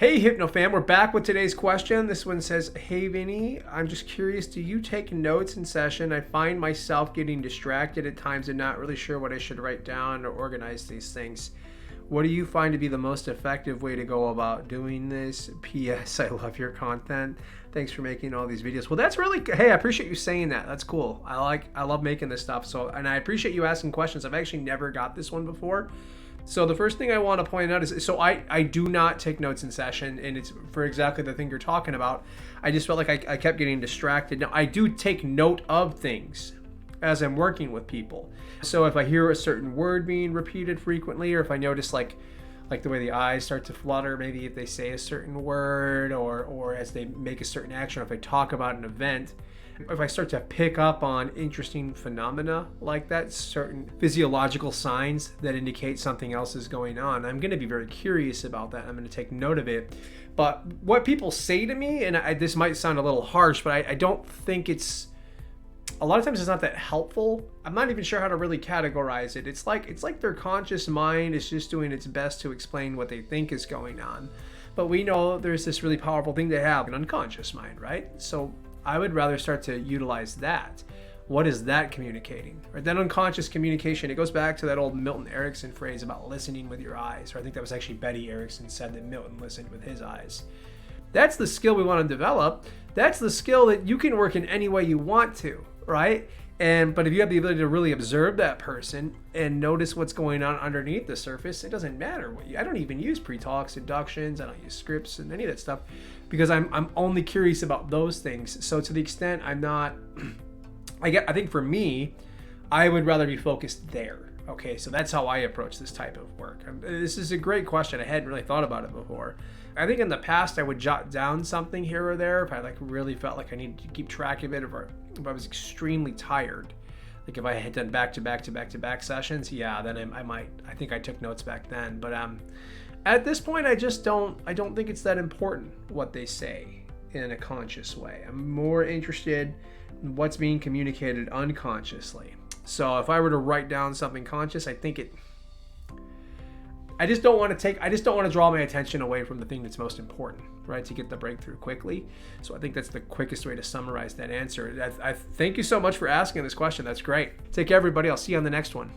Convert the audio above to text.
Hey HypnoFam, we're back with today's question. This one says, hey Vinny, I'm just curious, do you take notes in session? I find myself getting distracted at times and not really sure what I should write down or organize these things. What do you find to be the most effective way to go about doing this? P.S. I love your content. Thanks for making all these videos. Well, that's really, hey, I appreciate you saying that. That's cool. I love making this stuff. And I appreciate you asking questions. I've actually never got this one before. So the first thing I want to point out is, so I do not take notes in session, and it's for exactly the thing you're talking about. I just felt like I kept getting distracted. Now, I do take note of things as I'm working with people. So if I hear a certain word being repeated frequently, or if I notice like the way the eyes start to flutter, maybe if they say a certain word, or as they make a certain action, or if I talk about an event, if I start to pick up on interesting phenomena like that, certain physiological signs that indicate something else is going on, I'm going to be very curious about that. I'm going to take note of it. But what people say to me, and this might sound a little harsh, but I don't think it's, a lot of times it's not that helpful. I'm not even sure how to really categorize it. It's like their conscious mind is just doing its best to explain what they think is going on. But we know there's this really powerful thing to have, an unconscious mind, right? So I would rather start to utilize that. What is that communicating? Or that unconscious communication, it goes back to that old Milton Erickson phrase about listening with your eyes. Or I think that was actually Betty Erickson said that Milton listened with his eyes. That's the skill we want to develop. That's the skill that you can work in any way you want to, right? But if you have the ability to really observe that person and notice what's going on underneath the surface, it doesn't matter what I don't even use pre-talks, inductions, I don't use scripts and any of that stuff, because I'm only curious about those things. So to the extent I'm not, I think for me, I would rather be focused there. Okay, so that's how I approach this type of work. This is a great question. I hadn't really thought about it before. I think in the past I would jot down something here or there if I really felt like I needed to keep track of it, if I was extremely tired. Like if I had done back-to-back sessions, yeah, then I think I took notes back then. But at this point, I don't think it's that important what they say in a conscious way. I'm more interested in what's being communicated unconsciously. So if I were to write down something conscious, I just don't want to draw my attention away from the thing that's most important, right? To get the breakthrough quickly. So I think that's the quickest way to summarize that answer. I thank you so much for asking this question. That's great. Take care, everybody. I'll see you on the next one.